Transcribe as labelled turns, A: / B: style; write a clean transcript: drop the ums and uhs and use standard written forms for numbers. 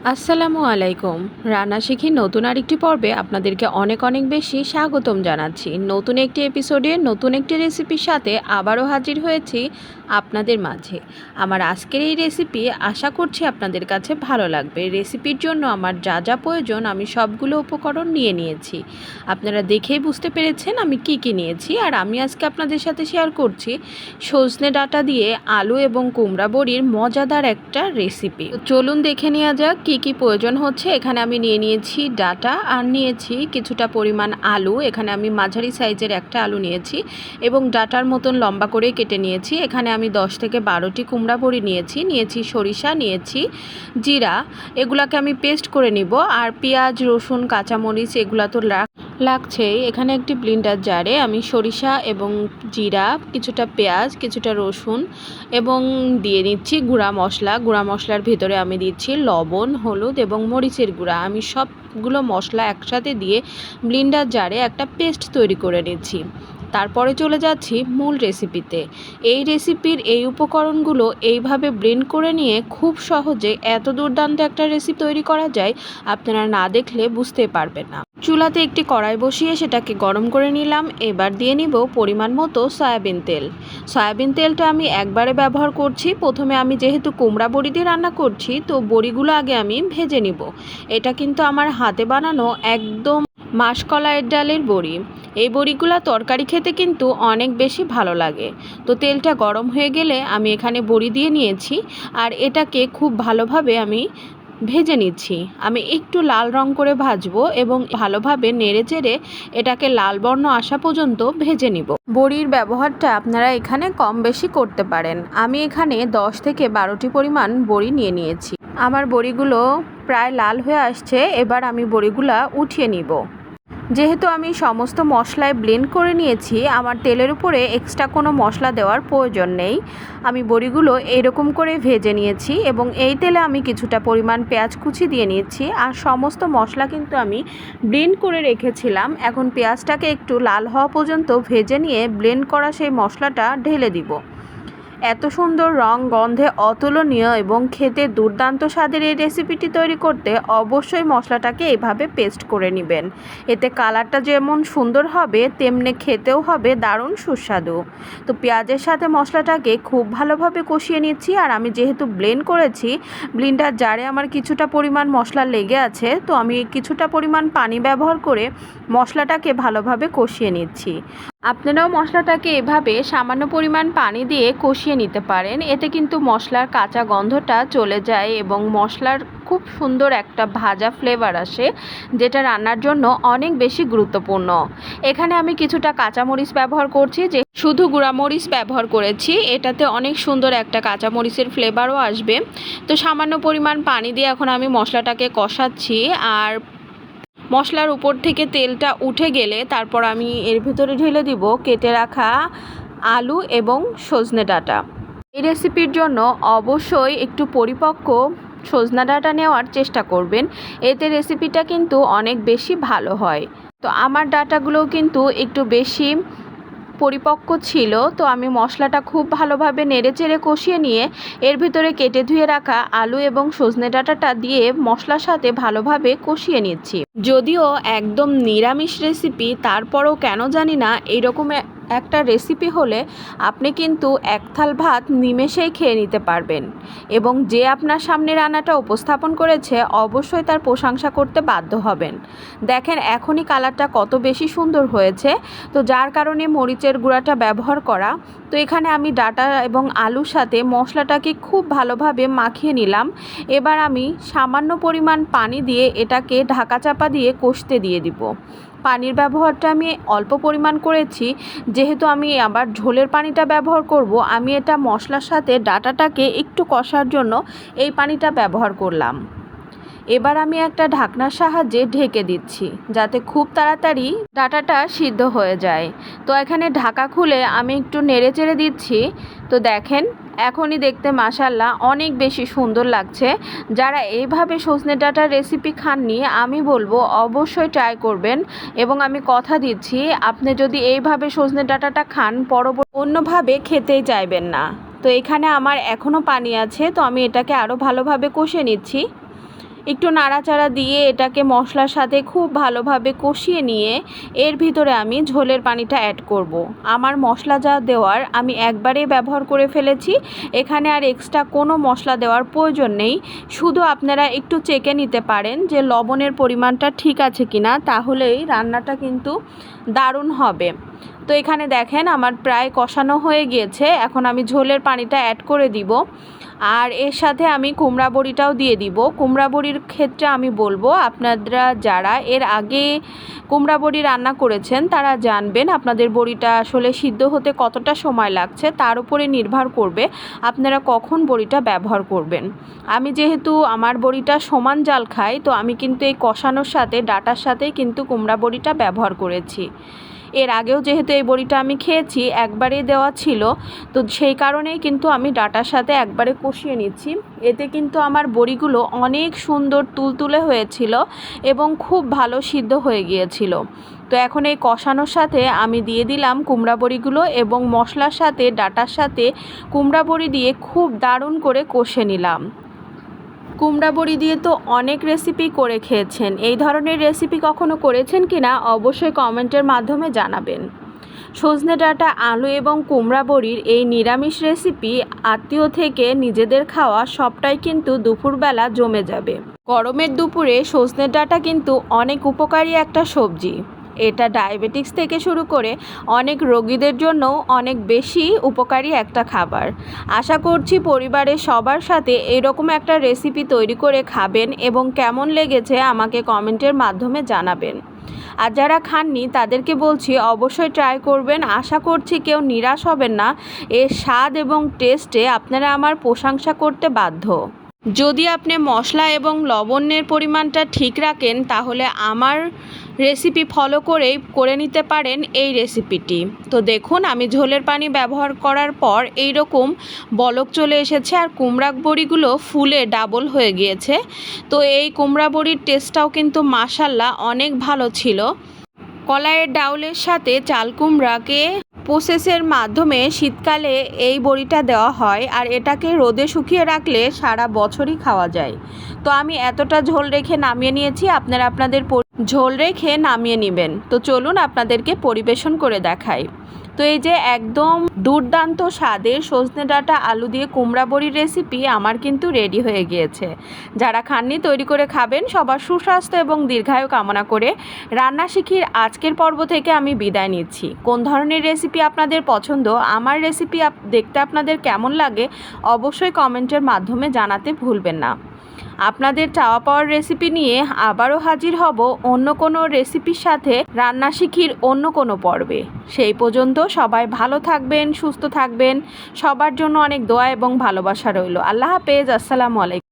A: আসসালামু আলাইকুম। রান্না শিখি নতুন আরেকটি পর্বে আপনাদেরকে অনেক অনেক বেশি স্বাগতম জানাচ্ছি। নতুন একটি এপিসোডে নতুন একটি রেসিপির সাথে আবারও হাজির হয়েছি আপনাদের মাঝে। আমার আজকের এই রেসিপি আশা করছি আপনাদের কাছে ভালো লাগবে। রেসিপির জন্য আমার যা যা প্রয়োজন আমি সবগুলো উপকরণ নিয়ে নিয়েছি। আপনারা দেখেই বুঝতে পেরেছেন আমি কি কি নিয়েছি। আর আমি আজকে আপনাদের সাথে শেয়ার করছি সজনে ডাঁটা দিয়ে আলু এবং কুমড়া বড়ির মজাদার একটা রেসিপি। চলুন দেখে নেওয়া যাক কি কি প্রয়োজন হচ্ছে। এখানে আমি নিয়ে নিয়েছি ডাঁটা আর নিয়েছি কিছুটা পরিমাণ আলু। এখানে আমি মাঝারি সাইজের একটা আলু নিয়েছি এবং ডাঁটার মতন লম্বা করে কেটে নিয়েছি। এখানে আমি 10 থেকে 12টি কুমড়া বড়ি নিয়েছি সরিষা, নিয়েছি জিরা। এগুলাকে আমি পেস্ট করে নিব। আর পেঁয়াজ, রসুন, কাঁচামরিচ এগুলা তো লাগছেই। এখানে একটি ব্লেন্ডার জারে আমি সরিষা এবং জিরা, কিছুটা পেঁয়াজ, কিছুটা রসুন এবং দিয়ে নিচ্ছি গুঁড়া মশলা। গুঁড়া মশলার ভিতরে আমি দিচ্ছি লবণ, হলুদ এবং মরিচের গুঁড়া। আমি সবগুলো মশলা একসাথে দিয়ে ব্লেন্ডার জারে একটা পেস্ট তৈরি করে নিচ্ছি। তারপরে চলে যাচ্ছি মূল রেসিপিতে। এই রেসিপির এই উপকরণগুলো এইভাবে ব্লেন্ড করে নিয়ে খুব সহজে এত দুর্দান্ত একটা রেসিপি তৈরি করা যায়, আপনারা না দেখলে বুঝতে পারবেন না। চুলাতে একটি কড়াই বসিয়ে সেটাকে গরম করে নিলাম। এবার দিয়ে নিব পরিমাণ মতো সয়াবিন তেল। সয়াবিন তেলটা আমি একবারে ব্যবহার করছি। প্রথমে আমি যেহেতু কুমড়া বড়ি দিয়ে রান্না করছি, তো বড়িগুলো আগে আমি ভেজে নিব। এটা কিন্তু আমার হাতে বানানো একদম মাসকলাইয়ের ডালের বড়ি। এই বড়িগুলো তরকারি খেতে কিন্তু অনেক বেশি ভালো লাগে। তো তেলটা গরম হয়ে গেলে আমি এখানে বড়ি দিয়ে নিয়েছি আর এটাকে খুব ভালোভাবে আমি ভেজে নিচ্ছি। আমি একটু লাল রং করে ভাজবো এবং ভালোভাবে নেড়ে চেড়ে এটাকে লাল বর্ণ আসা পর্যন্ত ভেজে নিব। বড়ির ব্যবহারটা আপনারা এখানে কম বেশি করতে পারেন। আমি এখানে 10 থেকে 12টি পরিমাণ বড়ি নিয়ে নিয়েছি। আমার বড়িগুলো প্রায় লাল হয়ে আসছে। এবার আমি বড়িগুলা উঠিয়ে নিব। যেহেতু আমি সমস্ত মশলায় ব্লেন্ড করে নিয়েছি, আমার তেলের উপরে এক্সট্রা কোনো মশলা দেওয়ার প্রয়োজন নেই। আমি বড়িগুলো এরকম করে ভেজে নিয়েছি এবং এই তেলে আমি কিছুটা পরিমাণ পেঁয়াজ কুচি দিয়ে নিয়েছি। আর সমস্ত মশলা কিন্তু আমি ব্লেন্ড করে রেখেছিলাম। এখন পেঁয়াজটাকে একটু লাল হওয়া পর্যন্ত ভেজে নিয়ে ব্লেন্ড করা সেই মশলাটা ঢেলে দিব। এত সুন্দর রং, গন্ধে অতুলনীয় এবং খেতে দুর্দান্ত স্বাদের এই রেসিপিটি তৈরি করতে অবশ্যই মশলাটাকে এইভাবে পেস্ট করে নেবেন। এতে কালারটা যেমন সুন্দর হবে তেমনি খেতেও হবে দারুণ সুস্বাদু। তো পেঁয়াজের সাথে মশলাটাকে খুব ভালোভাবে কষিয়ে নিচ্ছি। আর আমি যেহেতু ব্লেন্ড করেছি, ব্লেন্ডার জারে আমার কিছুটা পরিমাণ মশলা লেগে আছে, তো আমি কিছুটা পরিমাণ পানি ব্যবহার করে মশলাটাকে ভালোভাবে কষিয়ে নিচ্ছি। আপনারাও মশলাটাকে এভাবে সামান্য পরিমাণ পানি দিয়ে কষিয়ে নিতে পারেন। এতে কিন্তু মশলার কাঁচা গন্ধটা চলে যায় এবং মশলার খুব সুন্দর একটা ভাজা ফ্লেভার আসে, যেটা রান্নার জন্য অনেক বেশি গুরুত্বপূর্ণ। এখানে আমি কিছুটা কাঁচামরিচ ব্যবহার করছি, যে শুধু গুঁড়ামরিচ ব্যবহার করেছি। এটাতে অনেক সুন্দর একটা কাঁচামরিচের ফ্লেভারও আসবে। তো সামান্য পরিমাণ পানি দিয়ে এখন আমি মশলাটাকে কষাচ্ছি। আর মশলার উপর থেকে তেলটা উঠে গেলে তারপর আমি এর ভিতরে ঢেলে দিব কেটে রাখা আলু এবং সজনে ডাঁটা। এই রেসিপির জন্য অবশ্যই একটু পরিপক্ক সজনে ডাঁটা নেওয়ার চেষ্টা করবেন। এতে রেসিপিটা কিন্তু অনেক বেশি ভালো হয়। তো আমার ডাঁটাগুলোও কিন্তু একটু বেশি পরিপক্ক ছিল। তো আমি মশলাটা খুব ভালোভাবে নেড়েচেড়ে কষিয়ে নিয়ে এর ভিতরে কেটে ধুয়ে রাখা আলু এবং সজনে ডাঁটাটা দিয়ে মশলার সাথে ভালোভাবে কষিয়ে নিচ্ছি। যদিও একদম নিরামিষ রেসিপি, তারপরও কেন জানি না এইরকম একটা রেসিপি হলে আপনি কিন্তু এক থাল ভাত নিমেষেই খেয়ে নিতে পারবেন এবং যে আপনার সামনে রান্নাটা উপস্থাপন করেছে অবশ্যই তার প্রশংসা করতে বাধ্য হবেন। দেখেন এখনই কালারটা কত বেশি সুন্দর হয়েছে, তো যার কারণে মরিচের গুঁড়াটা ব্যবহার করা। তো এখানে আমি ডাঁটা এবং আলুর সাথে মশলাটাকে খুব ভালোভাবে মাখিয়ে নিলাম। এবার আমি সামান্য পরিমাণ পানি দিয়ে এটাকে ঢাকা চাপা দিয়ে কষতে দিয়ে দিব। পানির ব্যবহারটা আমি অল্প পরিমাণ করেছি, যেহেতু আমি আবার ঝোলের পানিটা ব্যবহার করব। আমি এটা মশলার সাথে ডাঁটাটাকে একটু কষার জন্য এই পানিটা ব্যবহার করলাম। এবার আমি একটা ঢাকনার সাহায্যে ঢেকে দিচ্ছি, যাতে খুব তাড়াতাড়ি ডাঁটাটা সিদ্ধ হয়ে যায়। তো এখানে ঢাকা খুলে আমি একটু নেড়ে চেড়ে দিচ্ছি। তো দেখেন এখনই দেখতে মাশাআল্লাহ অনেক বেশি সুন্দর লাগছে। যারা এইভাবে সজনে ডাঁটার রেসিপি খাননি, আমি বলবো অবশ্যই ট্রাই করবেন এবং আমি কথা দিচ্ছি আপনি যদি এইভাবে সজনে ডাঁটাটা খান পরবর্তী অন্যভাবে খেতেই চাইবেন না। তো এখানে আমার এখনও পানি আছে, তো আমি এটাকে আরও ভালোভাবে কষে নিচ্ছি। একটু নাড়াচাড়া দিয়ে এটাকে মশলার সাথে খুব ভালোভাবে কষিয়ে নিয়ে এর ভিতরে আমি ঝোলের পানিটা অ্যাড করব। আমার মশলা যা দেওয়ার আমি একবারেই ব্যবহার করে ফেলেছি, এখানে আর এক্সট্রা কোনো মশলা দেওয়ার প্রয়োজন নেই। শুধু আপনারা একটু চেখে নিতে পারেন যে লবণের পরিমাণটা ঠিক আছে কিনা, তাহলেই রান্নাটা কিন্তু দারুণ হবে। তো এখানে দেখেন আমার প্রায় কষানো হয়ে গিয়েছে, এখন আমি ঝোলের পানিটা অ্যাড করে দিব। আর এর সাথে আমি কুমড়া বড়িটাও দিয়ে দিব। কুমড়া বড়ির ক্ষেত্রে আমি বলবো, আপনারা যারা এর আগে কুমড়া বড়ি রান্না করেছেন তারা জানবেন আপনাদের বড়িটা আসলে সিদ্ধ হতে কতটা সময় লাগছে, তার উপরে নির্ভর করবে আপনারা কখন বড়িটা ব্যবহার করবেন। আমি যেহেতু আমার বড়িটা সমান জাল খাই, তো আমি কিন্তু এই কষানোর সাথে ডাঁটার সাথে কিন্তু কুমড়া বড়িটা ব্যবহার করেছি। এর আগেও যেহেতু এই বড়িটা আমি খেয়েছি, একবারেই দেওয়া ছিল, তো সেই কারণেই কিন্তু আমি ডাঁটার সাথে একবারে কষিয়ে নিচ্ছি। এতে কিন্তু আমার বড়িগুলো অনেক সুন্দর তুলতুলে হয়েছিল এবং খুব ভালো সিদ্ধ হয়ে গিয়েছিল। তো এখন এই কষানোর সাথে আমি দিয়ে দিলাম কুমড়া বড়িগুলো এবং মশলার সাথে ডাঁটার সাথে কুমড়া বড়ি দিয়ে খুব দারুণ করে কষে নিলাম। কুমড়া বড়ি দিয়ে তো অনেক রেসিপি করে খেয়েছেন, এই ধরনের রেসিপি কখনো করেছেন কিনা অবশ্যই কমেন্টের মাধ্যমে জানাবেন। সজনে ডাঁটা, আলু এবং কুমড়া বড়ির এই নিরামিষ রেসিপি আত্মীয় থেকে নিজেদের খাওয়া সবটাই কিন্তু দুপুরবেলা জমে যাবে। গরমের দুপুরে সজনে ডাঁটা কিন্তু অনেক উপকারী একটা সবজি। এটা ডায়াবেটিক্স থেকে শুরু করে অনেক রোগীদের জন্য অনেক বেশি উপকারী একটা খাবার। আশা করছি পরিবারের সবার সাথে এরকম একটা রেসিপি তৈরি করে খাবেন এবং কেমন লেগেছে আমাকে কমেন্টের মাধ্যমে জানাবেন। আর যারা খাননি তাদেরকে বলছি অবশ্যই ট্রাই করবেন, আশা করছি কেউ নিরাশ হবেন না। এর স্বাদ এবং টেস্টে আপনারা আমার প্রশংসা করতে বাধ্য। যদি আপনি মশলা এবং লবণের পরিমাণটা ঠিক রাখেন তাহলে আমার রেসিপি ফলো করেই করে নিতে পারেন এই রেসিপিটি। তো দেখুন আমি ঝোলের পানি ব্যবহার করার পর এই রকম বলক চলে এসেছে আর কুমড়া বড়িগুলো ফুলে ডাবল হয়ে গিয়েছে। তো এই কুমড়া বড়ির টেস্টটাও কিন্তু মাশাআল্লাহ অনেক ভালো ছিল। কলাইয়ের ডাউলের সাথে চাল কুমড়াকে প্রসেসের মাধ্যমে শীতকালে এই বড়িটা দেওয়া হয় আর এটাকে রোদে শুকিয়ে রাখলে সারা বছরই খাওয়া যায়। তো আমি এতটা ঝোল রেখে নামিয়ে নিয়েছি, আপনারা আপনাদের ঝোল রেখে নামিয়ে নেবেন। তো চলুন আপনাদেরকে পরিবেশন করে দেখাই। তো এই যে একদম দুর্দান্ত স্বাদের সজনে ডাঁটা আলু দিয়ে কুমড়া বড়ির রেসিপি আমার কিন্তু রেডি হয়ে গিয়েছে। যারা খাননি তৈরি করে খাবেন। সবার সুস্বাস্থ্য এবং দীর্ঘায়ু কামনা করে রান্না শিখির আজকের পর্ব থেকে আমি বিদায় নিচ্ছি। কোন ধরনের রেসিপি আপনাদের পছন্দ, আমার রেসিপি দেখতে আপনাদের কেমন লাগে অবশ্যই কমেন্টের মাধ্যমে জানাতে ভুলবেন না। আপনাদের চাওয়া পাওয়ার রেসিপি নিয়ে আবারও হাজির হব অন্য কোনো রেসিপির সাথে রান্না শিখির অন্য কোনো পর্বে। সেই পর্যন্ত সবাই ভালো থাকবেন, সুস্থ থাকবেন। সবার জন্য অনেক দোয়া এবং ভালোবাসা রইল। আল্লাহ হাফেজ। আসসালামু আলাইকুম।